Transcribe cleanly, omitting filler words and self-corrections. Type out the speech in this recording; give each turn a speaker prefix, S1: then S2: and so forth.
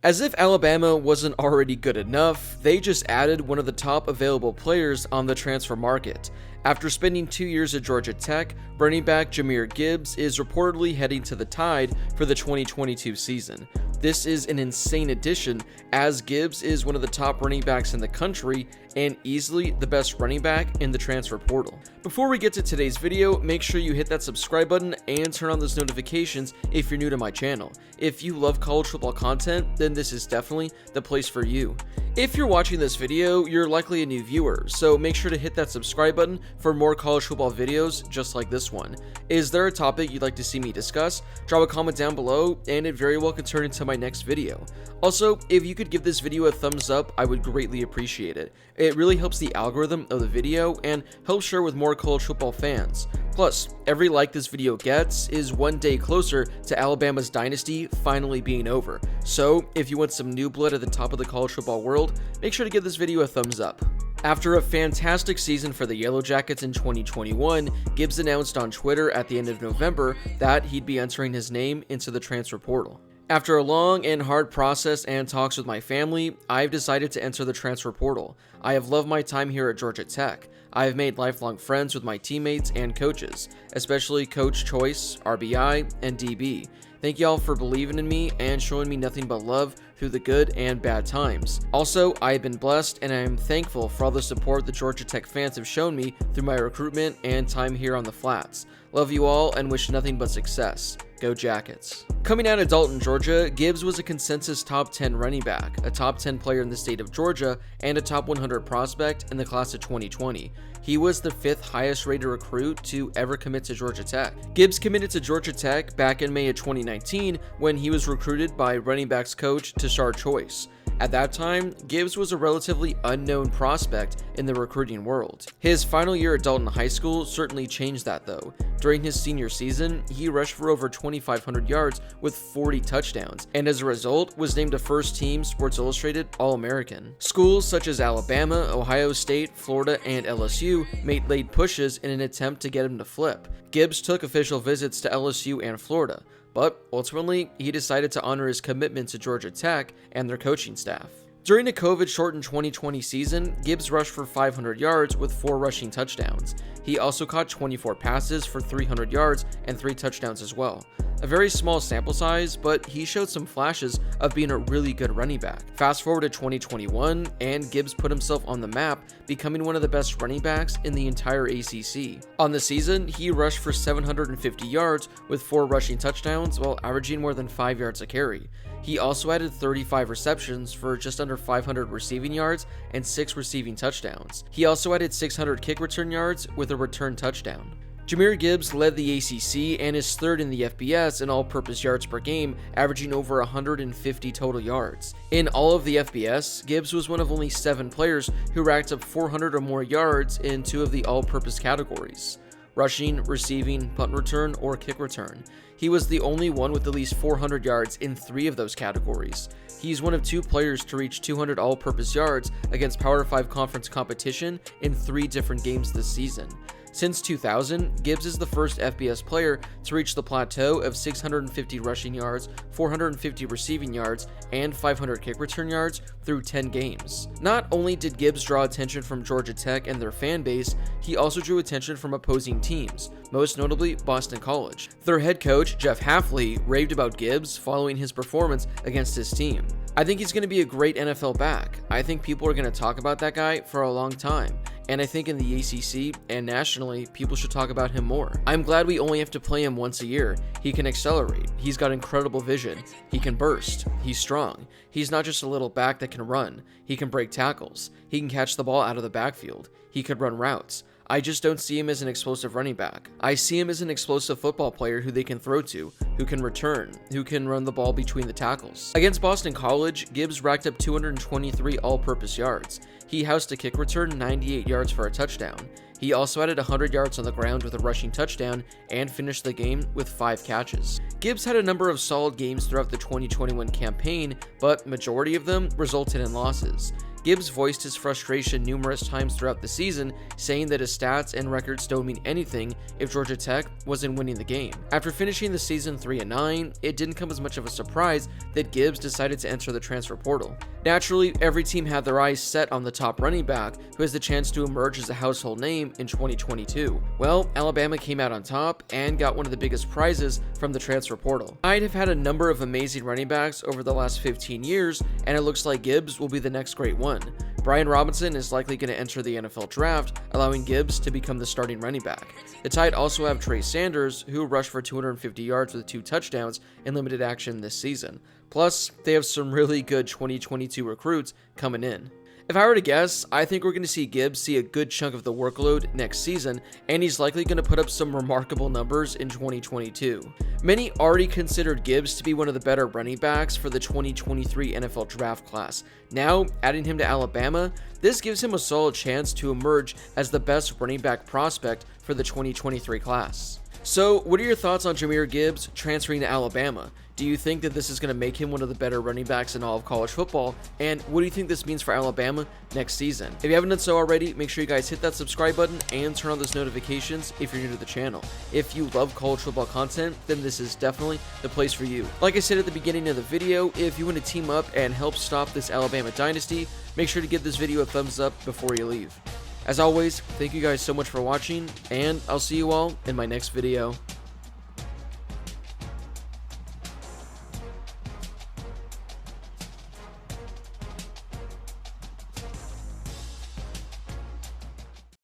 S1: As if Alabama wasn't already good enough, they just added one of the top available players on the transfer market. After spending 2 years at Georgia Tech, running back Jahmyr Gibbs is reportedly heading to the Tide for the 2022 season. This is an insane addition, as Gibbs is one of the top running backs in the country and easily the best running back in the transfer portal. Before we get to today's video, make sure you hit that subscribe button and turn on those notifications if you're new to my channel. If you love college football content, then this is definitely the place for you. If you're watching this video, you're likely a new viewer, so make sure to hit that subscribe button for more college football videos just like this one. Is there a topic you'd like to see me discuss? Drop a comment down below, and it very well could turn into my next video. Also, if you could give this video a thumbs up, I would greatly appreciate it. It really helps the algorithm of the video and helps share with more college football fans. Plus, every like this video gets is one day closer to Alabama's dynasty finally being over. So, if you want some new blood at the top of the college football world, make sure to give this video a thumbs up. After a fantastic season for the Yellow Jackets in 2021, Gibbs announced on Twitter at the end of November that he'd be entering his name into the transfer portal. After a long and hard process and talks with my family, I've decided to enter the transfer portal. I have loved my time here at Georgia Tech. I have made lifelong friends with my teammates and coaches, especially Coach Choice, RBI, and DB. Thank y'all for believing in me and showing me nothing but love through the good and bad times. Also, I've been blessed and I am thankful for all the support the Georgia Tech fans have shown me through my recruitment and time here on the Flats. Love you all and wish nothing but success. Go Jackets. Coming out of Dalton, Georgia, Gibbs was a consensus top 10 running back, a top 10 player in the state of Georgia, and a top 100 prospect in the class of 2020. He was the 5th highest rated recruit to ever commit to Georgia Tech. Gibbs committed to Georgia Tech back in May of 2019 when he was recruited by running backs coach Tashard Choice. At that time, Gibbs was a relatively unknown prospect in the recruiting world. His final year at Dalton High School certainly changed that though. During his senior season, he rushed for over 2,500 yards with 40 touchdowns, and as a result, was named a first-team Sports Illustrated All-American. Schools such as Alabama, Ohio State, Florida, and LSU made late pushes in an attempt to get him to flip. Gibbs took official visits to LSU and Florida, but ultimately, he decided to honor his commitment to Georgia Tech and their coaching staff. During the COVID-shortened 2020 season, Gibbs rushed for 500 yards with 4 rushing touchdowns. He also caught 24 passes for 300 yards and 3 touchdowns as well. A very small sample size, but he showed some flashes of being a really good running back. Fast forward to 2021, and Gibbs put himself on the map, becoming one of the best running backs in the entire ACC. On the season, he rushed for 750 yards with 4 rushing touchdowns while averaging more than 5 yards a carry. He also added 35 receptions for just under 500 receiving yards and 6 receiving touchdowns. He also added 600 kick return yards with a return touchdown. Jahmyr Gibbs led the ACC and is 3rd in the FBS in all-purpose yards per game, averaging over 150 total yards. In all of the FBS, Gibbs was one of only 7 players who racked up 400 or more yards in 2 of the all-purpose categories: rushing, receiving, punt return, or kick return. He was the only one with at least 400 yards in 3 of those categories. He's one of 2 players to reach 200 all-purpose yards against Power 5 conference competition in 3 different games this season. Since 2000, Gibbs is the first FBS player to reach the plateau of 650 rushing yards, 450 receiving yards, and 500 kick return yards through 10 games. Not only did Gibbs draw attention from Georgia Tech and their fan base, he also drew attention from opposing teams, most notably Boston College. Their head coach, Jeff Hafley, raved about Gibbs following his performance against his team. I think he's going to be a great NFL back. I think people are going to talk about that guy for a long time. And I think in the ACC and nationally, people should talk about him more. I'm glad we only have to play him once a year. He can accelerate. He's got incredible vision. He can burst. He's strong. He's not just a little back that can run. He can break tackles. He can catch the ball out of the backfield. He could run routes. I just don't see him as an explosive running back. I see him as an explosive football player who they can throw to, who can return, who can run the ball between the tackles. Against Boston College, Gibbs racked up 223 all-purpose yards. He housed a kick return 98 yards for a touchdown. He also added 100 yards on the ground with a rushing touchdown and finished the game with 5 catches. Gibbs had a number of solid games throughout the 2021 campaign, but majority of them resulted in losses. Gibbs voiced his frustration numerous times throughout the season, saying that his stats and records don't mean anything if Georgia Tech wasn't winning the game. After finishing the season 3-9, it didn't come as much of a surprise that Gibbs decided to enter the transfer portal. Naturally, every team had their eyes set on the top running back, who has the chance to emerge as a household name in 2022. Well, Alabama came out on top and got one of the biggest prizes from the transfer portal. I'd have had a number of amazing running backs over the last 15 years, and it looks like Gibbs will be the next great one. Brian Robinson is likely going to enter the NFL draft, allowing Gibbs to become the starting running back. The Tide also have Trey Sanders, who rushed for 250 yards with 2 touchdowns in limited action this season. Plus, they have some really good 2022 recruits coming in. If I were to guess, I think we're going to see Gibbs see a good chunk of the workload next season, and he's likely going to put up some remarkable numbers in 2022. Many already considered Gibbs to be one of the better running backs for the 2023 NFL draft class. Now, adding him to Alabama, this gives him a solid chance to emerge as the best running back prospect for the 2023 class. So, what are your thoughts on Jahmyr Gibbs transferring to Alabama? Do you think that this is going to make him one of the better running backs in all of college football? And what do you think this means for Alabama next season? If you haven't done so already, make sure you guys hit that subscribe button and turn on those notifications if you're new to the channel. If you love college football content, then this is definitely the place for you. Like I said at the beginning of the video, if you want to team up and help stop this Alabama dynasty, make sure to give this video a thumbs up before you leave. As always, thank you guys so much for watching, and I'll see you all in my next video.